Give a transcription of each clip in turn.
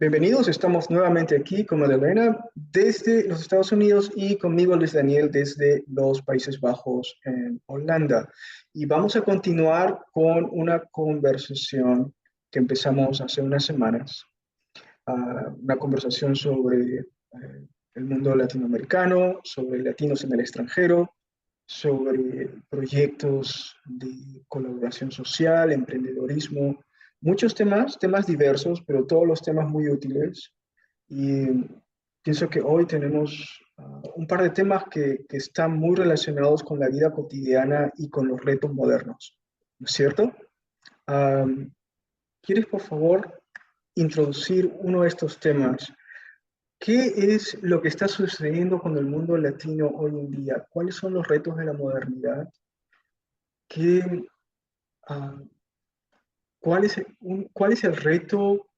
Bienvenidos, estamos nuevamente aquí con Madalena desde los Estados Unidos y conmigo Luis Daniel desde los Países Bajos en Holanda. Y vamos a continuar con una conversación que empezamos hace unas semanas, una conversación sobre el mundo latinoamericano, sobre latinos en el extranjero, sobre proyectos de colaboración social, emprendedorismo, muchos temas, temas diversos, pero todos los temas muy útiles. Y pienso que hoy tenemos un par de temas que están muy relacionados con la vida cotidiana y con los retos modernos, ¿no es cierto? Am, ¿Quieres, por favor, introducir uno de estos temas? ¿Qué es lo que está sucediendo con el mundo latino hoy en día? ¿Cuáles son los retos de la modernidad? ¿Qué, ah, cuál es el reto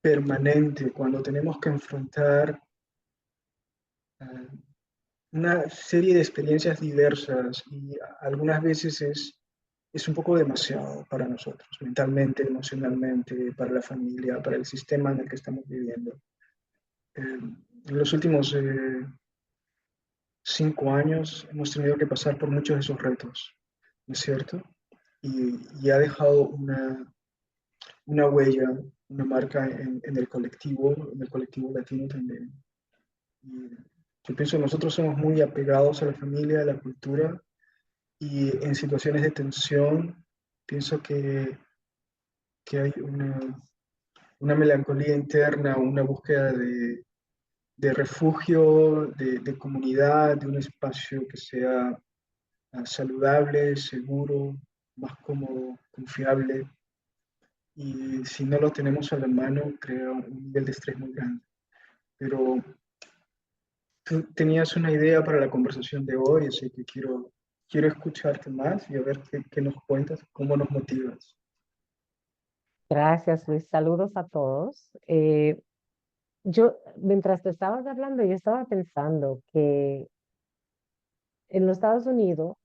permanente cuando tenemos que enfrentar ah, una serie de experiencias diversas y algunas veces es un poco demasiado para nosotros, mentalmente, emocionalmente, para la familia, para el sistema en el que estamos viviendo? En los últimos 5 años hemos tenido que pasar por muchos de esos retos, ¿no es cierto? Y ha dejado una huella, una marca en el colectivo latino también. Y yo pienso que nosotros somos muy apegados a la familia, a la cultura, y en situaciones de tensión pienso que hay una melancolía interna, una búsqueda de refugio, de comunidad, de un espacio que sea saludable, seguro, más cómodo, confiable. Y si no lo tenemos a la mano, crea un nivel de estrés muy grande. Pero tú tenías una idea para la conversación de hoy, así que quiero escucharte más y a ver qué nos cuentas, cómo nos motivas. Gracias, Luis. Saludos a todos. Mientras te estabas hablando, yo estaba pensando que en los Estados Unidos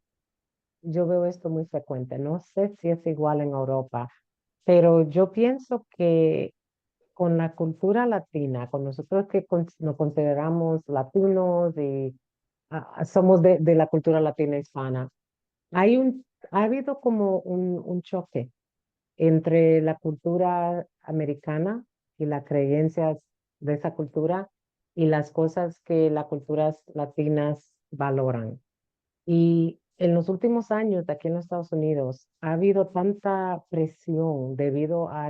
yo veo esto muy frecuente. No sé si es igual en Europa, pero yo pienso que con la cultura latina, con nosotros que nos consideramos latinos y somos de la cultura latina hispana, ha habido como un choque entre la cultura americana y las creencias de esa cultura y las cosas que las culturas latinas valoran. Y en los últimos años, aquí en los Estados Unidos, ha habido tanta presión debido a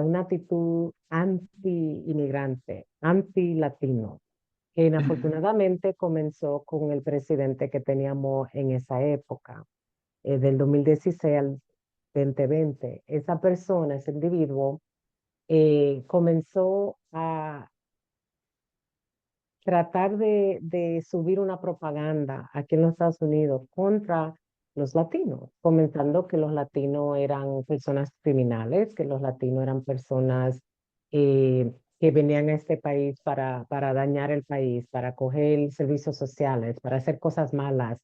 una actitud anti-inmigrante, anti-latino, que inafortunadamente comenzó con el presidente que teníamos en esa época, del 2016 al 2020. Esa persona, ese individuo, comenzó a tratar de subir una propaganda aquí en los Estados Unidos contra los latinos, comentando que los latinos eran personas criminales, que los latinos eran personas que venían a este país para dañar el país, para coger servicios sociales, para hacer cosas malas.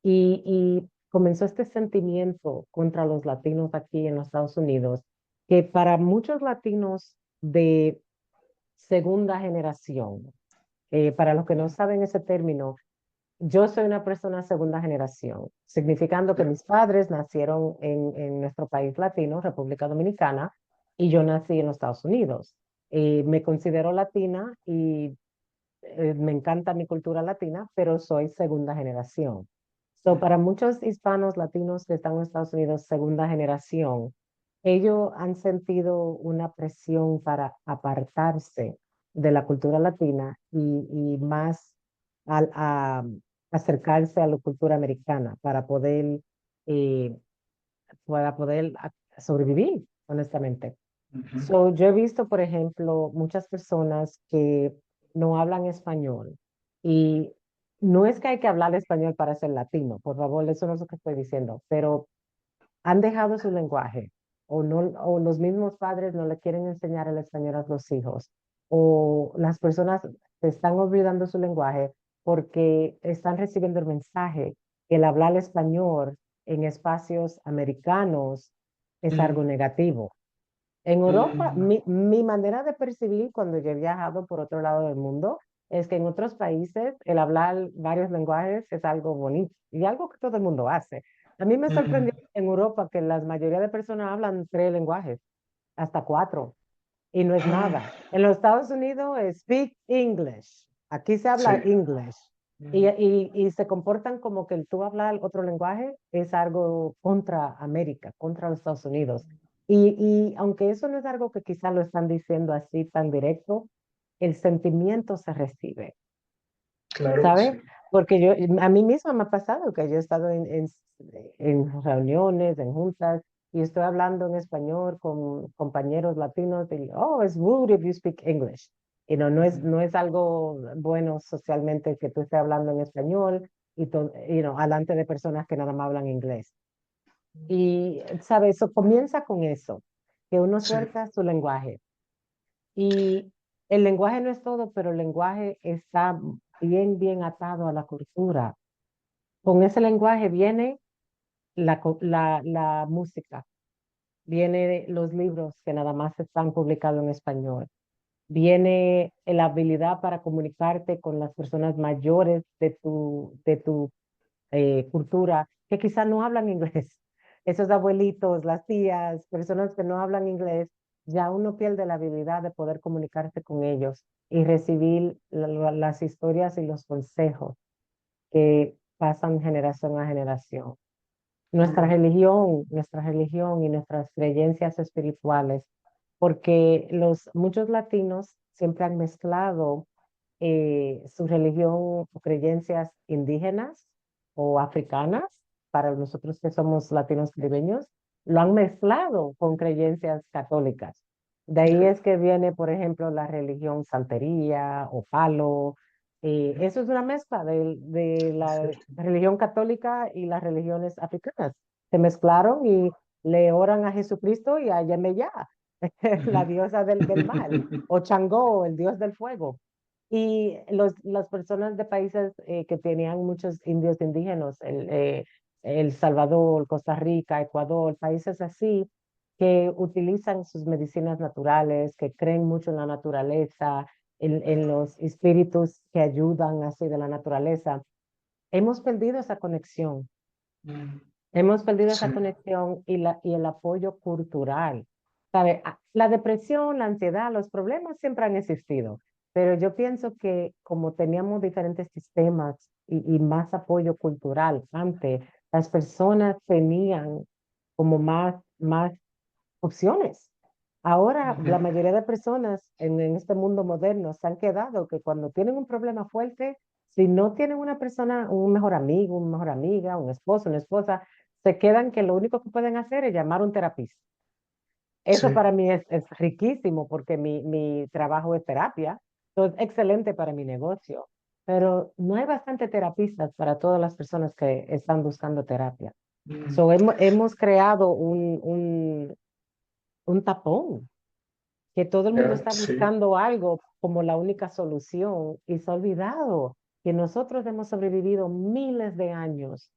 Y comenzó este sentimiento contra los latinos aquí en los Estados Unidos, que para muchos latinos de segunda generación, para los que no saben ese término, yo soy una persona segunda generación, significando que mis padres nacieron en nuestro país latino, República Dominicana, y yo nací en los Estados Unidos. Me considero latina y me encanta mi cultura latina, pero soy segunda generación. So, para muchos hispanos latinos que están en Estados Unidos, segunda generación, ellos han sentido una presión para apartarse de la cultura latina y más a acercarse a la cultura americana eh, para poder sobrevivir, honestamente. Ujú. So, yo he visto, por ejemplo, muchas personas que no hablan español y no es que hay que hablar español para ser latino, por favor, eso no es lo que estoy diciendo, pero han dejado su lenguaje o no, o los mismos padres no le quieren enseñar el español a los hijos o las personas se están olvidando su lenguaje porque están recibiendo el mensaje que el hablar español en espacios americanos es algo Mm, negativo. En Europa, Mm, mi manera de percibir cuando yo he viajado por otro lado del mundo es que en otros países el hablar varios lenguajes es algo bonito y algo que todo el mundo hace. A mí me sorprendió mm. en Europa que la mayoría de personas hablan 3 lenguajes, hasta 4, y no es nada. Ah, En los Estados Unidos es speak English. Aquí se sí. habla English. Y, Mm, y, y se comportan como que el tú hablar otro lenguaje es algo contra América, contra los Estados Unidos. Y aunque eso no es algo que quizás lo están diciendo así tan directo, el sentimiento se recibe, claro que ¿sabes? sí. Porque a mí misma me ha pasado que yo he estado en reuniones, en juntas, y estoy hablando en español con compañeros latinos y, oh, it's rude if you speak English. Y no es algo bueno socialmente que tú estés hablando en español alante de personas que nada más hablan inglés. Y, ¿sabes? Eso comienza con eso, que uno Sí. suelta su lenguaje. Y el lenguaje no es todo, pero el lenguaje está bien atado a la cultura. Con ese lenguaje viene la música, viene los libros que nada más están publicados en español, viene la habilidad para comunicarte con las personas mayores de tu cultura que quizás no hablan inglés. Esos abuelitos, las tías, personas que no hablan inglés, ya uno pierde la habilidad de poder comunicarse con ellos y recibir las historias y los consejos que pasan generación a generación. Mm, Nuestra religión y nuestras creencias espirituales, porque muchos latinos siempre han mezclado su religión o creencias indígenas o africanas, para nosotros que somos latinos caribeños, lo han mezclado con creencias católicas. De ahí es que viene, por ejemplo, la religión santería o palo. Eso es una mezcla de es la cierto. religión católica y las religiones africanas. Se mezclaron y le oran a Jesucristo y a Yemayá, la diosa del mal, o Changó, el dios del fuego. Y las personas de países que tenían muchos indios indígenas, El Salvador, Costa Rica, Ecuador, países así, que utilizan sus medicinas naturales, que creen mucho en la naturaleza, en los espíritus que ayudan así de la naturaleza. Hemos perdido esa conexión. Mm, Hemos perdido sí. esa conexión y el apoyo cultural. ¿Sabe? La depresión, la ansiedad, los problemas siempre han existido, pero yo pienso que como teníamos diferentes sistemas y más apoyo cultural antes, las personas tenían como más opciones. Ahora, Ujú, la mayoría de personas en este mundo moderno se han quedado que cuando tienen un problema fuerte, si no tienen una persona, un mejor amigo, una mejor amiga, un esposo, una esposa, se quedan que lo único que pueden hacer es llamar a un terapista. sí. Eso para mí es riquísimo porque mi trabajo es terapia, entonces excelente para mi negocio, pero no hay bastante terapistas para todas las personas que están buscando terapia. Mm, So, hemos creado un tapón, que todo el mundo ya, está sí. buscando algo como la única solución y se ha olvidado que nosotros hemos sobrevivido miles de años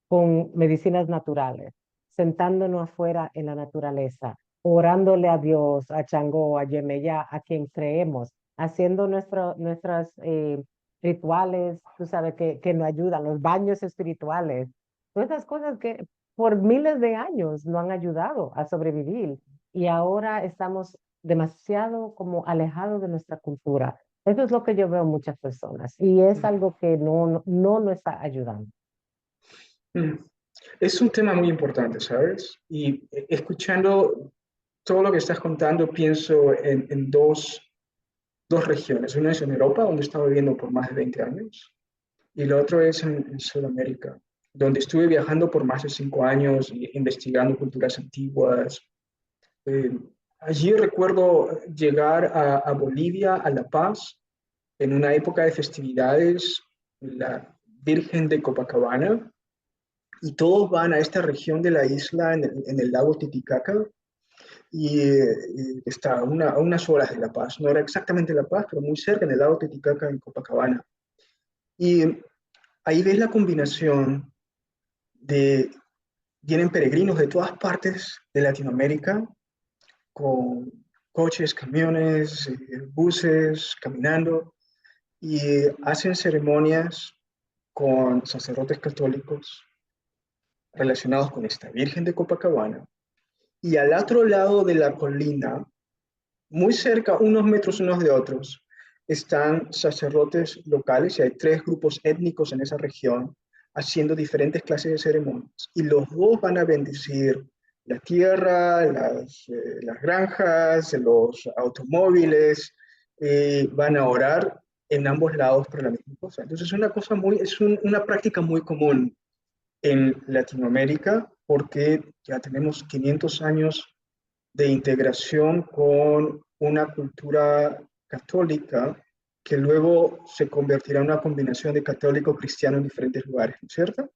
con medicinas naturales, sentándonos afuera en la naturaleza, orándole a Dios, a Changó, a Yemayá, a quien creemos, haciendo nuestras rituales, tú sabes, que nos ayudan, los baños espirituales, todas esas cosas que por miles de años nos han ayudado a sobrevivir y ahora estamos demasiado como alejados de nuestra cultura. Eso es lo que yo veo en muchas personas y es algo que no nos está ayudando. Mm. Es un tema muy importante, ¿sabes? Y escuchando todo lo que estás contando, pienso en dos regiones. Una es en Europa, donde he estado viviendo por más de 20 años, y la otra es en Sudamérica, donde estuve viajando por más de 5 años, investigando culturas antiguas. Eh, Allí recuerdo llegar a Bolivia, a La Paz, en una época de festividades, la Virgen de Copacabana, y todos van a esta región de la isla en el lago Titicaca y está a unas horas de La Paz. No era exactamente La Paz, pero muy cerca, en el lago Titicaca, en Copacabana. Y ahí ves la combinación de, vienen peregrinos de todas partes de Latinoamérica con coches, camiones, buses, caminando, y hacen ceremonias con sacerdotes católicos relacionados con esta Virgen de Copacabana. Y al otro lado de la colina, muy cerca, unos metros unos de otros, están sacerdotes locales, y hay tres grupos étnicos en esa región, haciendo diferentes clases de ceremonias. Y los dos van a bendecir la tierra, las granjas, los automóviles, van a orar en ambos lados por la misma cosa. Entonces es una práctica muy común en Latinoamérica, porque ya tenemos 500 años de integración con una cultura católica que luego se convertirá en una combinación de católico-cristiano en diferentes lugares, ¿no es cierto?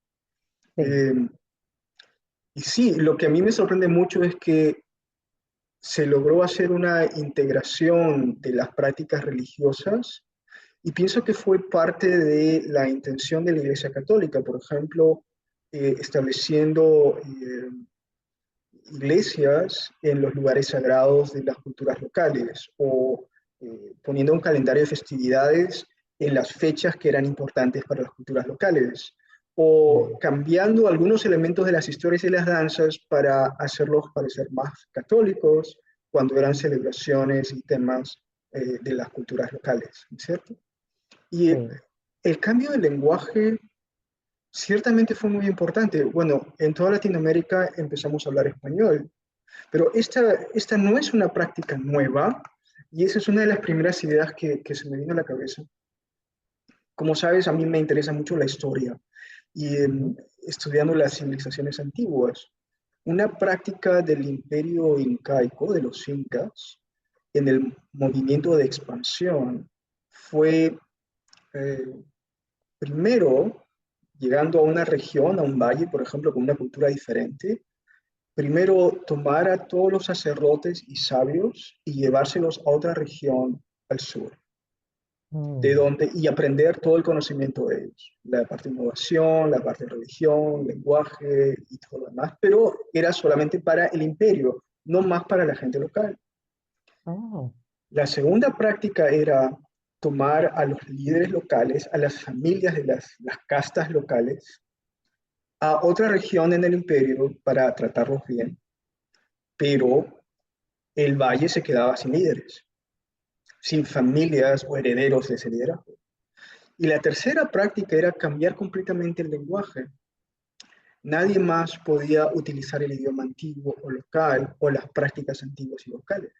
Sí, Eh, y sí, lo que a mí me sorprende mucho es que se logró hacer una integración de las prácticas religiosas, y pienso que fue parte de la intención de la Iglesia Católica, por ejemplo, estableciendo iglesias en los lugares sagrados de las culturas locales, o poniendo un calendario de festividades en las fechas que eran importantes para las culturas locales, o sí, cambiando algunos elementos de las historias y las danzas para hacerlos parecer más católicos cuando eran celebraciones y temas de las culturas locales, ¿cierto? Y sí. el cambio de lenguaje ciertamente fue muy importante. Bueno, en toda Latinoamérica empezamos a hablar español, pero esta no es una práctica nueva, y esa es una de las primeras ideas que se me vino a la cabeza. Como sabes, a mí me interesa mucho la historia, y Ujú. estudiando las civilizaciones antiguas, una práctica del imperio incaico, de los incas, en el movimiento de expansión, fue eh, primero llegando a una región, a un valle, por ejemplo, con una cultura diferente. Primero, tomar a todos los sacerdotes y sabios y llevárselos a otra región al sur, Mm. y aprender todo el conocimiento de ellos, la parte de innovación, la parte de religión, lenguaje y todo lo demás, pero era solamente para el imperio, no más para la gente local. Oh, La segunda práctica era tomar a los líderes locales, a las familias de las castas locales, a otra región en el imperio para tratarlos bien, pero el valle se quedaba sin líderes, sin familias o herederos de ese liderazgo. Y la tercera práctica era cambiar completamente el lenguaje. Nadie más podía utilizar el idioma antiguo o local o las prácticas antiguas y locales.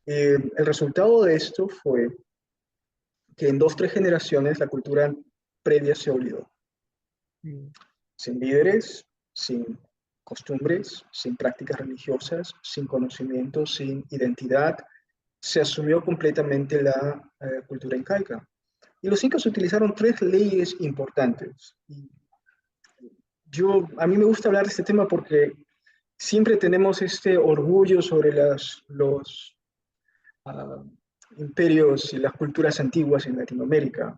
El resultado de esto fue que en 2 o 3 generaciones la cultura previa se olvidó. mm. Sin líderes, sin costumbres, sin prácticas religiosas, sin conocimiento, sin identidad, se asumió completamente la cultura incaica. Y los incas utilizaron 3 leyes importantes. Y a mí me gusta hablar de este tema porque siempre tenemos este orgullo sobre los uh, imperios y las culturas antiguas en Latinoamérica,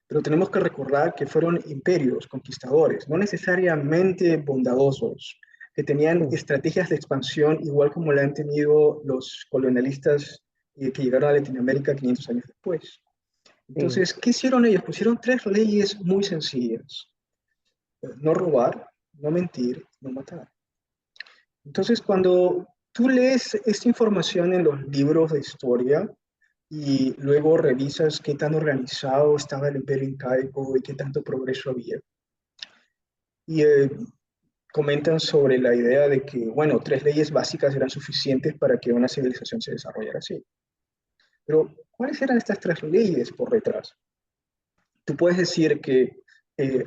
pero tenemos que recordar que fueron imperios conquistadores, no necesariamente bondadosos, que tenían Sí, estrategias de expansión igual como la han tenido los colonialistas que llegaron a Latinoamérica 500 años después. sí. Entonces, ¿qué hicieron ellos? Pusieron 3 leyes muy sencillas: no robar, no mentir, no matar. Entonces, cuando tú lees esta información en los libros de historia y luego revisas qué tan organizado estaba el imperio incaico y qué tanto progreso había, y comentan sobre la idea de que, bueno, 3 leyes básicas eran suficientes para que una civilización se desarrollara así. Pero, ¿cuáles eran estas 3 leyes por detrás? Tú puedes decir que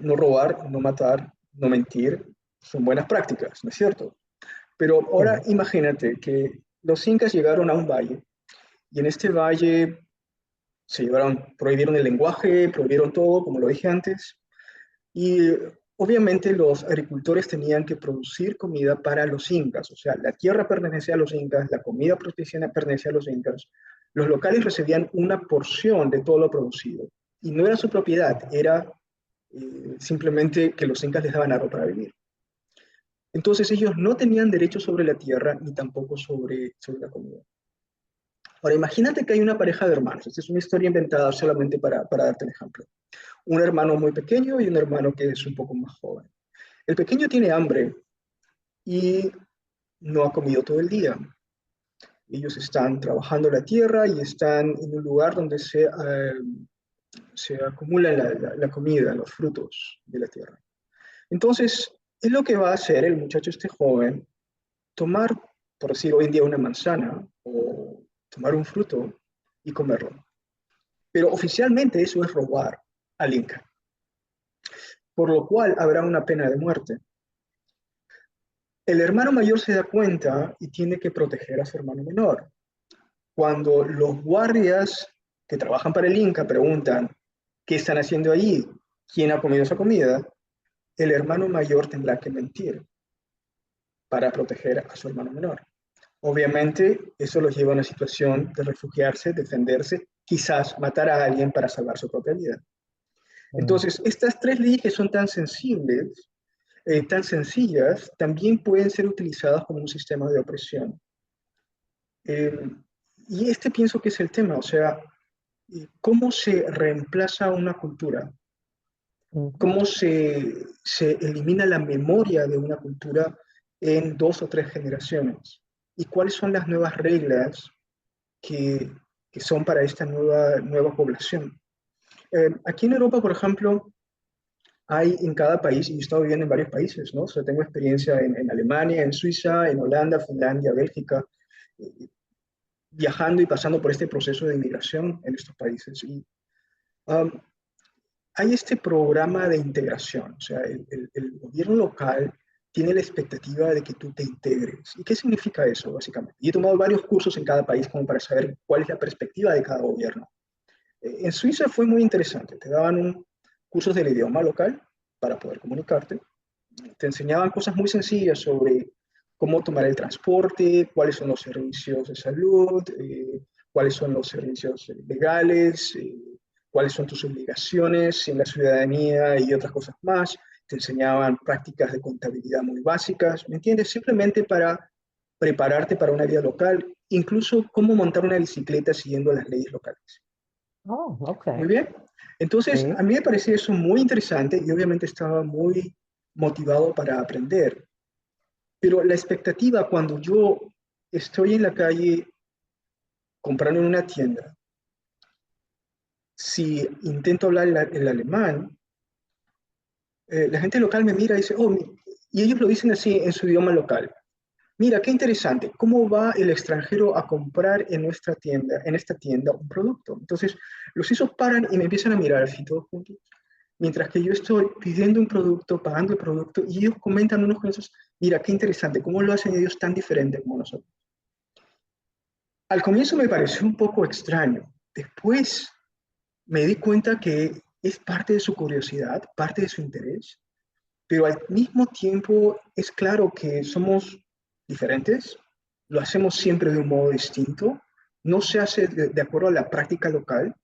no robar, no matar, no mentir son buenas prácticas, ¿no es cierto? Pero ahora Sí. imagínate que los incas llegaron a un valle, y en este valle prohibieron el lenguaje, prohibieron todo, como lo dije antes, y obviamente los agricultores tenían que producir comida para los incas, o sea, la tierra pertenecía a los incas, la comida pertenecía a los incas, los locales recibían una porción de todo lo producido, y no era su propiedad, era simplemente que los incas les daban algo para vivir. Entonces ellos no tenían derecho sobre la tierra ni tampoco sobre la comida. Ahora imagínate que hay una pareja de hermanos. Esta es una historia inventada solamente para darte un ejemplo. Un hermano muy pequeño y un hermano que es un poco más joven. El pequeño tiene hambre y no ha comido todo el día. Ellos están trabajando la tierra y están en un lugar donde se acumula la comida, los frutos de la tierra. Entonces, es lo que va a hacer el muchacho este joven, tomar, por decir hoy en día, una manzana o tomar un fruto y comerlo. Pero oficialmente eso es robar al Inca, por lo cual habrá una pena de muerte. El hermano mayor se da cuenta y tiene que proteger a su hermano menor. Cuando los guardias que trabajan para el Inca preguntan qué están haciendo allí, quién ha comido esa comida, el hermano mayor tendrá que mentir para proteger a su hermano menor. Obviamente, eso los lleva a una situación de refugiarse, defenderse, quizás matar a alguien para salvar su propia vida. Mm. Entonces, estas tres leyes que son tan sensibles, tan sencillas, también pueden ser utilizadas como un sistema de opresión. Eh, y este pienso que es el tema, o sea, cómo se reemplaza una cultura, Ujú. cómo se elimina la memoria de una cultura en 2 o 3 generaciones y cuáles son las nuevas reglas que, que son para esta nueva población. Aquí en Europa, por ejemplo, hay en cada país, y he estado viviendo en varios países, ¿no? O sea, tengo experiencia en Alemania, en Suiza, en Holanda, Finlandia, Bélgica, eh, viajando y pasando por este proceso de inmigración en estos países. Y um, hay este programa de integración, o sea, el gobierno local tiene la expectativa de que tú te integres. ¿Y qué significa eso, básicamente? Y he tomado varios cursos en cada país como para saber cuál es la perspectiva de cada gobierno. En Suiza fue muy interesante, te daban cursos del idioma local para poder comunicarte, te enseñaban cosas muy sencillas sobre cómo tomar el transporte, cuáles son los servicios de salud, cuáles son los servicios legales, cuáles son tus obligaciones en la ciudadanía y otras cosas más. Te enseñaban prácticas de contabilidad muy básicas, ¿me entiendes? Simplemente para prepararte para una vida local, incluso cómo montar una bicicleta siguiendo las leyes locales. Oh, Muy ok. bien. Entonces, Sí. a mí me parecía eso muy interesante y obviamente estaba muy motivado para aprender. Pero la expectativa cuando yo estoy en la calle comprando en una tienda, si intento hablar el alemán, la gente local me mira y dice, oh, y ellos lo dicen así en su idioma local. Mira, qué interesante, ¿cómo va el extranjero a comprar en nuestra tienda, en esta tienda, un producto? Entonces, los suizos paran y me empiezan a mirar así todos juntos, mientras que yo estoy pidiendo un producto, pagando el producto, y ellos comentan unos con esos, mira, qué interesante, ¿cómo lo hacen ellos tan diferente como nosotros? Al comienzo me pareció un poco extraño, después me di cuenta que es parte de su curiosidad, parte de su interés, pero al mismo tiempo es claro que somos diferentes, lo hacemos siempre de un modo distinto, no se hace de acuerdo a la práctica local,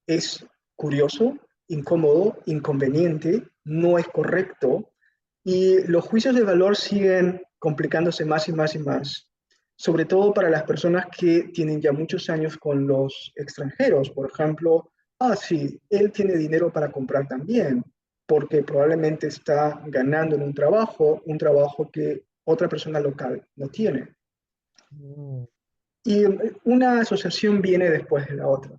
es curioso, incómodo, inconveniente, no es correcto, y los juicios de valor siguen complicándose más y más y más, sobre todo para las personas que tienen ya muchos años con los extranjeros. Por ejemplo, sí, él tiene dinero para comprar también, porque probablemente está ganando en un trabajo que otra persona local no tiene. Mm. Y una asociación viene después de la otra.